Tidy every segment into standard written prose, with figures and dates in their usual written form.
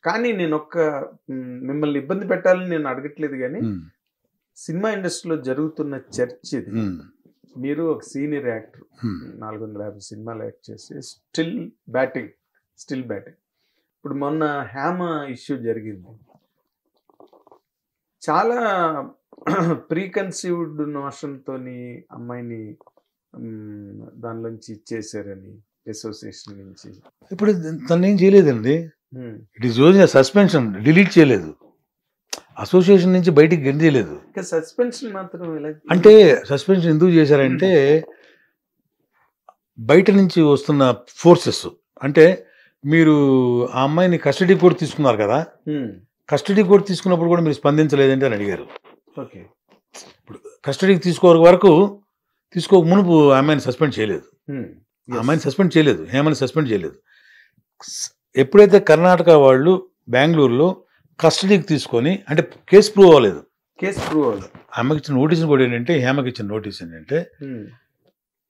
కానీ మిమ్మల్ని ఇబ్బంది పెట్టాలని నేను అడగట్లేదు గానీ, సినిమా ఇండస్ట్రీలో జరుగుతున్న చర్చ ఇది. మీరు ఒక సీనియర్ యాక్టర్, 450 సినిమాలు యాక్ట్ చేసి స్టిల్ బ్యాటింగ్. ఇప్పుడు మొన్న హేమ ఇష్యూ జరిగింది. చాలా ప్రీకన్సీవ్డ్ నోషన్‌తోని అమ్మాయిని దానిలోంచి ఇచ్చేసారని అసోసియేషన్ నుంచి. ఇప్పుడు తనేం చేయలేదండి. ఇట్ ఈస్ సస్పెన్షన్, డిలీట్ చేయలేదు. అసోసియేషన్ నుంచి బయటికి గెంటేయలేదు. సస్పెన్షన్ మాత్రం అంటే సస్పెన్షన్ ఎందుకు చేశారంటే బయట నుంచి వస్తున్న ఫోర్సెస్, అంటే మీరు ఆ అమ్మాయిని కస్టడీ కూడా తీసుకున్నారు కదా, కస్టడీ కూడా తీసుకున్నప్పుడు కూడా మీరు స్పందించలేదంటే అని అడిగారు. ఓకే. ఇప్పుడు కస్టడీకి తీసుకోక మునుపు ఆ అమ్మాయిని సస్పెండ్ చేయలేదు. హేమని సస్పెండ్ చేయలేదు. ఎప్పుడైతే కర్ణాటక వాళ్ళు బెంగళూరులో కస్టడీకి తీసుకొని, అంటే కేసు ప్రూవ్ అవ్వలేదు. ఆమెకి ఇచ్చిన నోటీస్ కూడా ఏంటంటే, హేమకి ఇచ్చిన నోటీస్ ఏంటంటే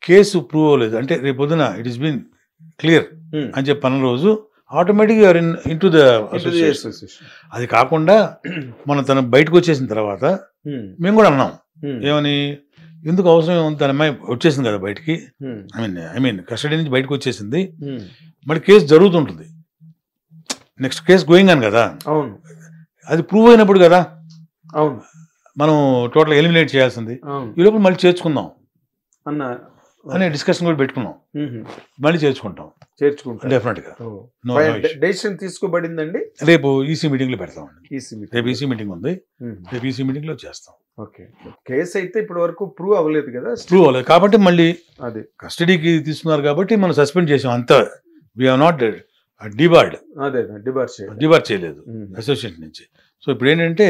కేసు ప్రూవ్ అవ్వలేదు అంటే రేపు పొద్దున ఇట్ ఈస్ బీన్ క్లియర్ అని చెప్పి అన్న రోజు ఆటోమేటిక్గా ఇన్ టు ద అసోసియేషన్. అది కాకుండా మనం తన బయటకు వచ్చేసిన తర్వాత మేము కూడా అన్నాం, ఏమని, ఎందుకు అవసరం, తన అమ్మాయి వచ్చేసింది కదా బయటికి, ఐ మీన్ కస్టడీ నుంచి బయటకు వచ్చేసింది, మరి కేసు జరుగుతుంటుంది, నెక్స్ట్ కేసు గోయింగ్ అని కదా, అవును, అది ప్రూవ్ అయినప్పుడు కదా అవును మనం టోటల్ ఎలిమినేట్ చేయాల్సింది. ఈ లోపల మళ్ళీ చేర్చుకుందాం అనే డిస్కషన్ కూడా పెట్టుకున్నాం. మళ్ళీ చేర్చుకుంటాం డెఫినెట్ గా. డెసిషన్ తీసుకోబడిందండి. రేపు ఈసీ మీటింగ్ లో పెడతామండి. రేపు ఈసీ మీటింగ్ ఉంది, రేపు ఈసీ మీటింగ్ లో చేస్తాం. ఓకే. కేసు అయితే ఇప్పటి వరకు ప్రూవ్ అవ్వలేదు కదా, ప్రూవ్ అవ్వలేదు కాబట్టి మళ్ళీ అది కస్టడీకి తీసుకున్నారు కాబట్టి మనం సస్పెండ్ చేసాం అంత. వి హావ్ నాట్ డిబార్ చేయలేదు అసోసియేషన్ నుంచి. సో ఇప్పుడు ఏంటంటే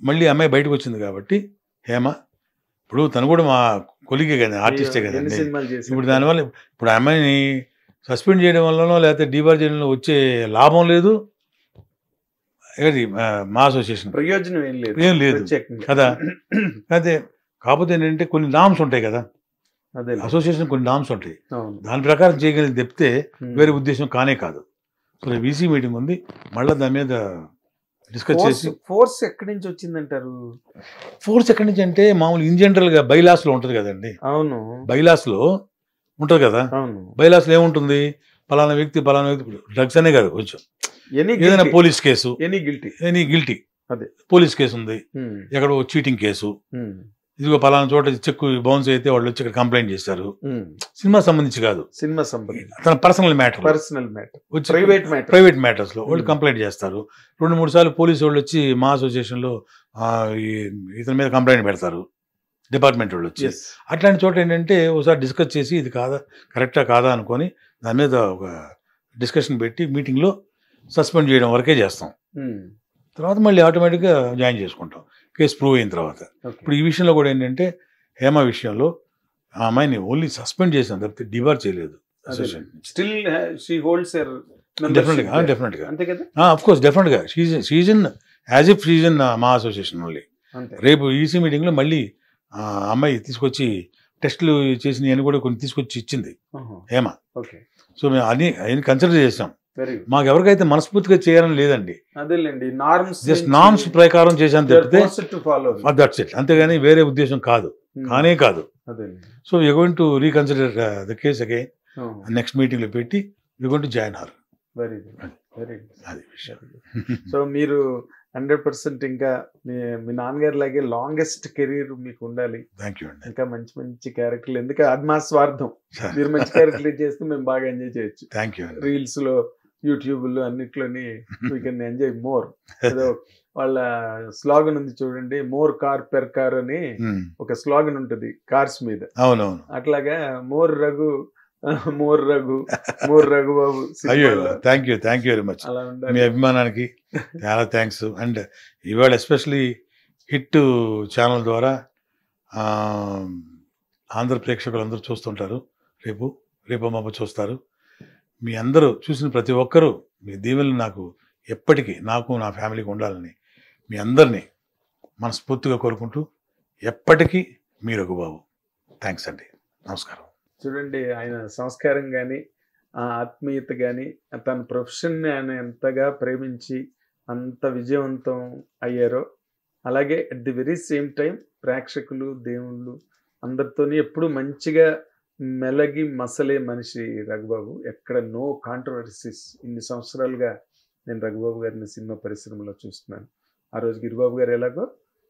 మళ్ళీ అమ్మాయి బయటకు వచ్చింది కాబట్టి హేమ, ఇప్పుడు తను కూడా మా కొలిగే కదా, ఆర్టిస్టే కదండి. ఇప్పుడు దానివల్ల ఇప్పుడు ఆ అమ్మాయిని సస్పెండ్ చేయడం వల్లనో లేకపోతే డిబార్ చేయడంలో వచ్చే లాభం లేదు, మా అసోసియేషన్ ప్రయోజనం ఏం లేదు కదా. అదే కాకపోతే ఏంటంటే కొన్ని నామ్స్ ఉంటాయి కదా, అసోసియేషన్ కొన్ని నామ్స్ ఉంటాయి, దాని ప్రకారం చేయగలిగి తెప్పితే వేరే ఉద్దేశం కానే కాదు. సో వీసీ మీటింగ్ ఉంది, మళ్ళీ దాని మీద డిస్కస్ చేసి. ఫోర్స్ ఎక్కడి నుంచి వచ్చిందంటారు? ఫోర్స్ ఎక్కడి నుంచి అంటే మామూలు ఇన్ జనరల్ గా బైలాస్ లో ఉంటది కదండి. అవును, బైలాస్ లో ఉంటది కదా. బైలాస్ లో ఏముంటుంది, పలానా వ్యక్తి డ్రగ్స్ అనే కాదు, కొంచెం ఏదైనా police case, any guilty police case ఉంది, ఎక్కడో చీటింగ్ కేసు, ఇదిగో పలానా చోట చెక్ బౌన్స్ అయితే వాళ్ళు వచ్చి ఇక్కడ కంప్లైంట్ చేస్తారు, సినిమా సంబంధించి కాదు, తన పర్సనల్ మ్యాటర్ ప్రైవేట్ మ్యాటర్స్ లో వాళ్ళు కంప్లైంట్ చేస్తారు. 2-3 సార్లు పోలీసు వాళ్ళు వచ్చి మా అసోసియేషన్ లో ఇతని మీద కంప్లైంట్ పెడతారు, డిపార్ట్మెంట్ వాళ్ళు వచ్చి. అట్లాంటి చోట ఏంటంటే ఒకసారి డిస్కస్ చేసి ఇది కరెక్టా కాదా అనుకొని దాని మీద ఒక డిస్కషన్ పెట్టి మీటింగ్ లో సస్పెండ్ చేయడం వరకే చేస్తాం. తర్వాత మళ్ళీ ఆటోమేటిక్గా జాయిన్ చేసుకుంటాం కేసు ప్రూవ్ అయిన తర్వాత. ఇప్పుడు ఈ విషయంలో కూడా ఏంటంటే హేమ విషయంలో ఆ అమ్మాయిని ఓన్లీ సస్పెండ్ చేసాం తప్పితే డిబార్ చేయలేదు. డెఫినెట్గా షీజన్ యాజ్ ఇఫ్ షీజన్ మా అసోసియేషన్ ఓన్లీ. రేపు ఈసీ మీటింగ్ లో మళ్ళీ అమ్మాయి తీసుకొచ్చి టెస్టులు చేసిన అని కూడా కొన్ని తీసుకొచ్చి ఇచ్చింది హేమ. సో మేము అన్ని కన్సిడర్ చేసాం. మాకు ఎవరికైతే మనస్ఫూర్తిగా చేయాలని లేదండి, జస్ట్ నార్మ్స్ ప్రకారం చేశాను తప్పితే దట్స్ ఇట్, అంతేగాని వేరే ఉద్దేశం కాదు, కానే కాదు. So we are going to reconsider the case again, next meeting లో పెట్టి we are going to join her. అది విషయం. సో మీరు 100% ఇంకా మీ నాన్నగారి లాగే లాంగెస్ట్ కెరీర్ మీకు ఉండాలి. ఇంకా మంచి మంచి క్యారెక్టర్లు, ఎందుకంటే అది మా స్వార్థం, మీరు మంచి క్యారెక్టర్లు చేస్తే మేము బాగా ఎంజాయ్ చేయొచ్చు. రీల్స్ లో, యూట్యూబ్ లో అన్నిట్లోని వీ కెన్ ఎంజాయ్ మోర్. ఏదో వాళ్ళ స్లోగన్ ఉంది చూడండి, మోర్ కార్ పెర్ కార్ అని ఒక స్లోగన్ ఉంటుంది కార్స్ మీద. అట్లాగా more Raghu Babu. Thank you very much, మీ అభిమానానికి చాలా థ్యాంక్స్. అండ్ ఇవాళ ఎస్పెషలీ హిట్ ఛానల్ ద్వారా ఆంధ్ర ప్రేక్షకులు అందరూ చూస్తుంటారు, రేపు మాపు చూస్తారు. మీ అందరూ చూసిన ప్రతి ఒక్కరూ మీ దీవెనలు నాకు ఎప్పటికీ, నాకు నా ఫ్యామిలీకి ఉండాలని మీ అందరినీ మనస్ఫూర్తిగా కోరుకుంటూ ఎప్పటికీ మీ రఘుబాబు. థ్యాంక్స్ అండి, నమస్కారం. చూడండి, ఆయన సంస్కారం కానీ ఆ ఆత్మీయత కానీ తన ప్రొఫెషన్ని ఆయన ఎంతగా ప్రేమించి అంత విజయవంతం అయ్యారో, అలాగే at the very same time ప్రేక్షకులు, దేవుళ్ళు అందరితోని ఎప్పుడు మంచిగా మెలగి మసలే మనిషి రఘుబాబు. ఎక్కడ నో కాంట్రవర్సీస్. ఇన్ని సంవత్సరాలుగా నేను రఘుబాబు గారిని సినిమా పరిశ్రమలో చూస్తున్నాను. ఆ రోజు గిరిబాబు గారు ఎలాగో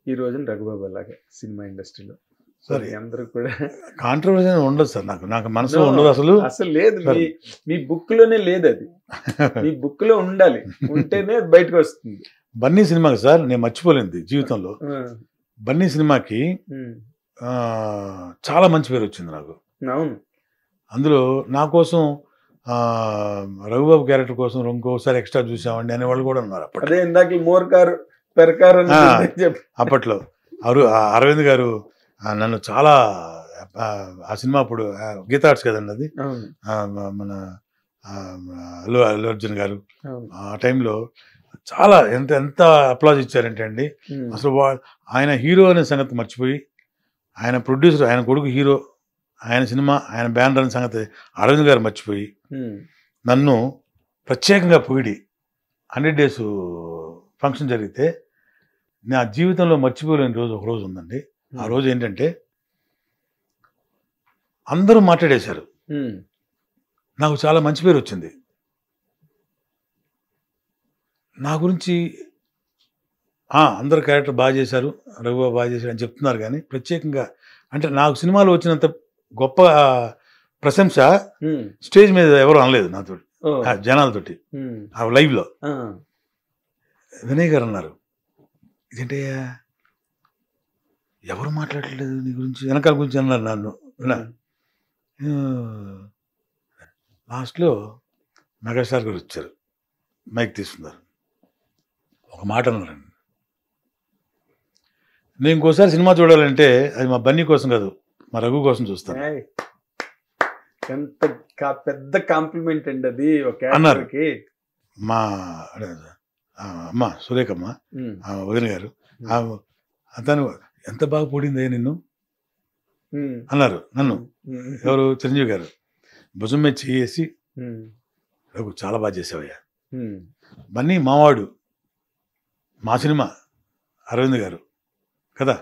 ఈ రోజున రఘుబాబు అలాగే సినిమా ఇండస్ట్రీలో. సరే, అందరూ కూడా కాంట్రవర్సీ ఉండదు సార్. నాకు మనసులో ఉండదు అసలు. అసలు లేదు. మీ బుక్ లోనే లేదు అది. మీ బుక్ లో ఉండాలి, ఉంటేనే బయటకు వస్తుంది. బన్నీ సినిమాకి సార్ నేను మర్చిపోలేదు జీవితంలో. బన్నీ సినిమాకి చాలా మంచి పేరు వచ్చింది నాకు. అవును. అందులో నా కోసం రఘుబాబు క్యారెక్టర్ కోసం ఇంకోసారి ఎక్స్ట్రా చూసామండి అనేవాళ్ళు కూడా ఉన్నారు. అదే ఇందాక మోర్కారు పెరకారు అప్పట్లో అరవింద్ గారు నన్ను చాలా ఆ సినిమా అప్పుడు గీతా ఆర్ట్స్ కదండి అది, మన అల్లు అర్జున్ గారు ఆ టైంలో చాలా ఎంత అప్లాజ్ ఇచ్చారంటే అండి. అసలు ఆయన హీరో అనే సంగతి మర్చిపోయి, ఆయన ప్రొడ్యూసర్, ఆయన కొడుకు హీరో, ఆయన సినిమా, ఆయన బ్యానర్ అనే సంగతి అరవింద్ గారు మర్చిపోయి నన్ను ప్రత్యేకంగా పొగిడి 100 days ఫంక్షన్ జరిగితే నా జీవితంలో మర్చిపోలేని రోజు ఒక రోజు ఉందండి. ఆ రోజు ఏంటంటే అందరూ మాట్లాడేశారు, నాకు చాలా మంచి పేరు వచ్చింది, నా గురించి అందరు క్యారెక్టర్ బాగా చేశారు, రఘుబాబు బాగా చేశారు అని చెప్తున్నారు. కానీ ప్రత్యేకంగా అంటే నాకు సినిమాలో వచ్చినంత గొప్ప ప్రశంస స్టేజ్ మీద ఎవరు అనలేదు నాతో, జనాలతోటి. లైవ్లో వినయ్ గారు అన్నారు, ఇదేంటే ఎవరు మాట్లాడలేదు నీ గురించి, వెనకాల గురించి అన్నారు నన్ను. లాస్ట్లో మెగాస్టార్ గారు వచ్చారు, మైక్ తీసుకున్నారు, ఒక మాట అన్నారండి, నేను ఇంకోసారి సినిమా చూడాలంటే అది మా బన్నీ కోసం కాదు, మా రఘు కోసం చూస్తాను. ఎంత పెద్ద కాంప్లిమెంట్ అండి అది అన్నారు. మా అమ్మ సురేఖమ్మ వదిన గారు, అతను ఎంత బాగా పొడిందే నిన్ను అన్నారు నన్ను. ఎవరు? చిరంజీవి గారు భుజం మీద చేసి, రఘు చాలా బాగా చేసావయ్యా. బన్నీ మావాడు, మా సినిమా అరవింద్ గారు కదా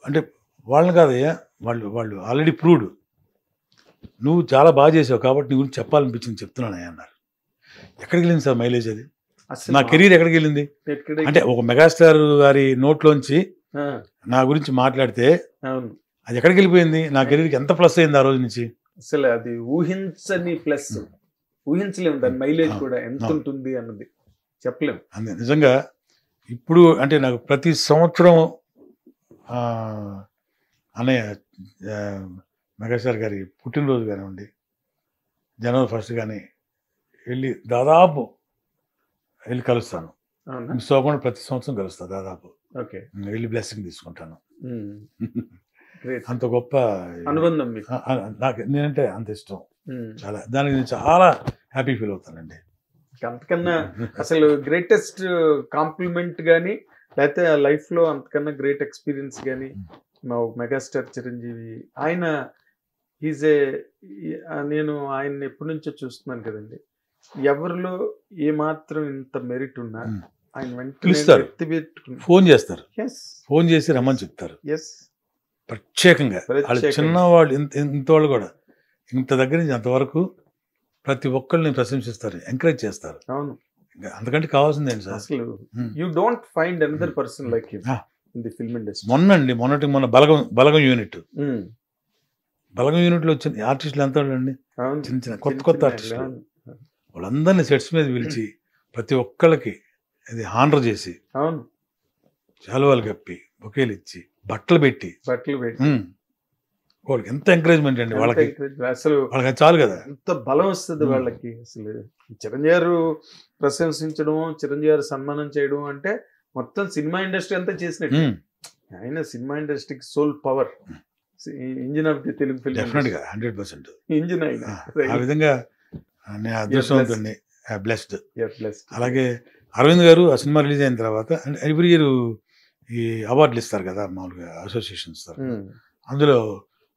అంటే వాళ్ళని కాదయ్యా, వాళ్ళు ఆల్రెడీ ప్రూవ్డ్, నువ్వు చాలా బాగా చేసావు కాబట్టి నీ గురించి చెప్పాలనిపించింది చెప్తున్నానయ్యా అన్నారు. ఎక్కడికి వెళ్ళింది సార్ మైలేజ్ అది? నా కెరీర్ ఎక్కడికి వెళ్ళింది అంటే ఒక మెగాస్టార్ గారి నోట్లోంచి నా గురించి మాట్లాడితే అది ఎక్కడికి వెళ్ళిపోయింది? నా కెరీర్కి ఎంత ప్లస్ అయింది ఆ రోజు నుంచి? అసలు అది ఊహించని ప్లస్, ఊహించలేము దాని మైలేజ్ కూడా ఎంత ఉంటుంది అన్నది చెప్పలేము. అంతే నిజంగా. ఇప్పుడు అంటే నాకు ప్రతి సంవత్సరం అన్నయ్య మెగాస్టార్ గారి పుట్టినరోజు కానివ్వండి, January 1st కానీ వెళ్ళి దాదాపు వెళ్ళి కలుస్తాను. మిస్ అవ్వకుండా ప్రతి సంవత్సరం కలుస్తాను దాదాపు. వెళ్ళి బ్లెస్సింగ్ తీసుకుంటాను. అంత గొప్ప అనుబంధం నాకు, నేనంటే అంత ఇష్టం చాలా. దానికి నేను చాలా హ్యాపీ ఫీల్ అవుతానండి. అంతకన్నా అసలు గ్రేటెస్ట్ కాంప్లిమెంట్ కానీ లేకపోతే లైఫ్లో అంతకన్నా గ్రేట్ ఎక్స్పీరియన్స్ కానీ మా మెగాస్టార్ చిరంజీవి. ఆయన నేను ఆయన్ని ఎప్పటి నుంచో చూస్తున్నాను కదండి. ఎవరిలో ఏమాత్రం ఇంత మెరిట్ ఉన్నా ఆయన వెంటనే ఫోన్ చేస్తారు, ఫోన్ చేసి రమ్మని చెప్తారు. ప్రత్యేకంగా వాళ్ళు చిన్నవాళ్ళు, ఇంతవాళ్ళు కూడా ఇంత దగ్గర నుంచి అంతవరకు ప్రతి ఒక్కరిని ప్రశంసిస్తారు, ఎంకరేజ్ చేస్తారు. అవును, అంతకంటే కావాల్సింది ఏంటి సార్? అసలు you don't find another person like him in the film industry. మొన్న బలగం యూనిట్, బలగం యూనిట్లో వచ్చిన ఆర్టిస్టులు ఎంత అండి, చిన్న చిన్న కొత్త ఆర్టిస్టులు, వాళ్ళందరినీ సెట్స్ మీద పిలిచి ప్రతి ఒక్కళ్ళకి అది హానర్ చేసి, అవును, శాలువాలు కప్పి, బొకేలు ఇచ్చి, బట్టలు పెట్టి వాళ్ళకి ఎంత ఎంకరేజ్మెంట్ అండి. వాళ్ళకి అసలు వాళ్ళకి చాలు కదా, ఎంత బలం వస్తుంది వాళ్ళకి. అసలు చిరంజీవి గారు ప్రశంసించడం, చిరంజీవి గారు సన్మానం చేయడం అంటే మొత్తం సినిమా ఇండస్ట్రీ అంతా చేసినట్టు. ఆయన సినిమా ఇండస్ట్రీకి soul power, engine of the Telugu film. డెఫినెట్గా 100% ఇంజిన్. ఆయన ఆ విధంగా నేను అదృష్టవంతుడిని, బ్లెస్డ్. అలాగే అరవింద్ గారు ఆ సినిమా రిలీజ్ అయిన తర్వాత ఎవ్రీ ఇయర్ ఈ అవార్డులు ఇస్తారు కదా మామూలుగా, అసోసియేషన్ ఇస్తారు. అందులో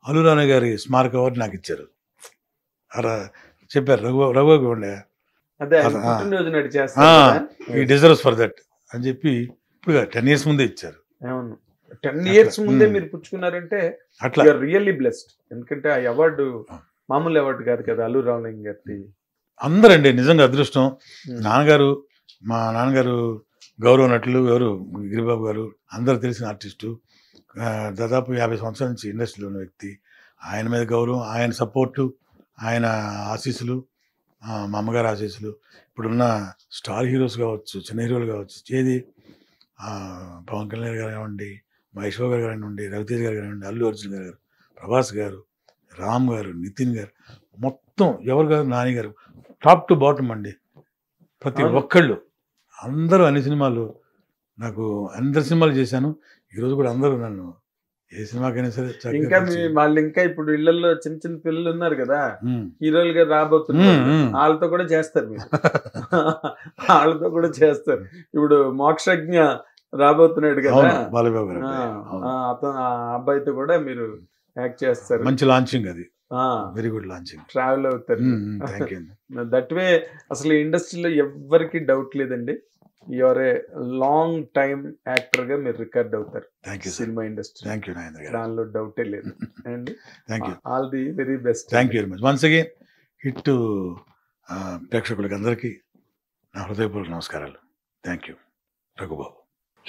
అల్లు రాణి గారి స్మారక అవార్డు నాకు ఇచ్చారు. చెప్పారు రఘుబాబు ఉండే ఈ డిజర్వ్స్ ఫర్ దట్ అని చెప్పి ఇప్పుడు 10 years ముందే ఇచ్చారు. 10 years ముందే మీరు పుచ్చుకున్నారంటే అట్లా రియల్లీ బ్లెస్డ్. ఎందుకంటే ఆ అవార్డు మామూలు అవార్డు కాదు కదా, అల్లు రామలింగ గారి. అందరండి నిజంగా అదృష్టం. నాన్నగారు, మా నాన్నగారు గౌరవ నటులు, ఎవరు గిరిబాబు గారు, అందరు తెలిసిన ఆర్టిస్టు, దాదాపు 50 సంవత్సరాల నుంచి ఇండస్ట్రీలో ఉన్న వ్యక్తి. ఆయన మీద గౌరవం, ఆయన సపోర్టు, ఆయన ఆశీస్సులు, మా అమ్మగారు ఆశీస్సులు, ఇప్పుడున్న స్టార్ హీరోస్ కావచ్చు, చిన్న హీరోలు కావచ్చు, ఏది పవన్ కళ్యాణ్ గారు కానివ్వండి, మహేష్ బాబు గారు కానివ్వండి, రవితేజ్ గారు కానివ్వండి, అల్లు అర్జున్ గారు, ప్రభాస్ గారు, రామ్ గారు, నితిన్ గారు, మొత్తం ఎవరు గారు, నాని గారు, టాప్ టు బాటమ్ అండి. ప్రతి ఒక్కళ్ళు అందరూ అన్ని సినిమాలు, నాకు అందరి సినిమాలు చేశాను. ఈరోజు కూడా అందరూ నన్ను ఏ సినిమాకైనా సరే. ఇంకా వాళ్ళు ఇంకా ఇప్పుడు ఇళ్లలో చిన్న చిన్న పిల్లలు ఉన్నారు కదా, హీరోలుగా రాబోతున్నారు, వాళ్ళతో కూడా చేస్తారు మీరు. వాళ్ళతో కూడా చేస్తారు. ఇప్పుడు మోక్షజ్ఞ రాబోతున్నాడు కదా బాలబాబు గారు, అతను ఆ అబ్బాయితో కూడా మీరు యాక్ట్ చేస్తారు. మంచి లాంచింగ్ అది, వెరీ గుడ్ లాంచింగ్. ట్రావెల్ అవుతారు. దట్ వే అసలు ఇండస్ట్రీలో ఎవ్వరికి డౌట్ లేదండి, your a long time actor గా మీరు రికార్డ్ అవుతారు సినిమా ఇండస్ట్రీ. దానిలో డౌటే లేదు. And all the very best. Thank you very much. Once again hit ప్రేక్షకులకి అందరికీ నా హృదయపూర్వక నమస్కారాలు. Thank you. Raghubabu.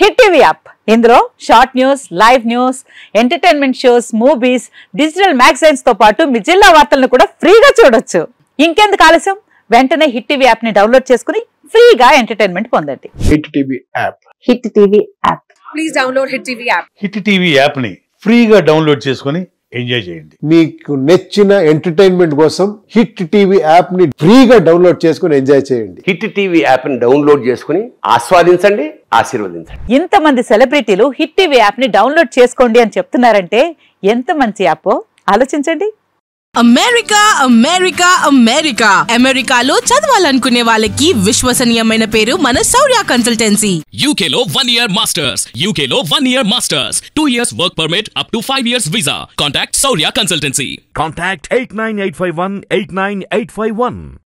Hit TV app, ఇందులో short news, live news, entertainment shows, movies, digital magazines తో పాటు మీ జిల్లా వార్తలను కూడా ఫ్రీగా చూడొచ్చు. ఇంకెందుకు ఆలస్యం, వెంటనే హిట్ టీవీ యాప్ ని డౌన్లోడ్ చేసుకుని ఫ్రీగా ఎంటర్టైన్మెంట్ పొందండి. Hit TV app. Hit TV app. Please download hit TV app. Hit TV app ని ఫ్రీగా డౌన్లోడ్ చేసుకుని ఎంజాయ్ చేయండి. మీకు నచ్చిన ఎంటర్టైన్మెంట్ కోసం హిట్ టీవీ యాప్ ని ఫ్రీగా డౌన్లోడ్ చేసుకుని ఎంజాయ్ చేయండి. హిట్ టీవీ యాప్ ని డౌన్లోడ్ చేసుకుని ఆస్వాదించండి, ఆశీర్వదించండి. ఇంతమంది సెలబ్రిటీలు హిట్ టీవీ యాప్ ని డౌన్లోడ్ చేసుకోండి అని చెప్తున్నారంటే ఎంత మంచి యాప్ ఆలోచించండి. అమెరికా అమెరికా అమెరికా అమెరికాలో చదవాలనుకునే వాళ్ళకి విశ్వసనీయమైన పేరు మన శౌర్య కన్సల్టెన్సీ. UK లో 1 year masters, UK లో 1 year masters, 2 years work permit up to 5 years visa. Contact Shaurya Consultancy. Contact 89851 89851.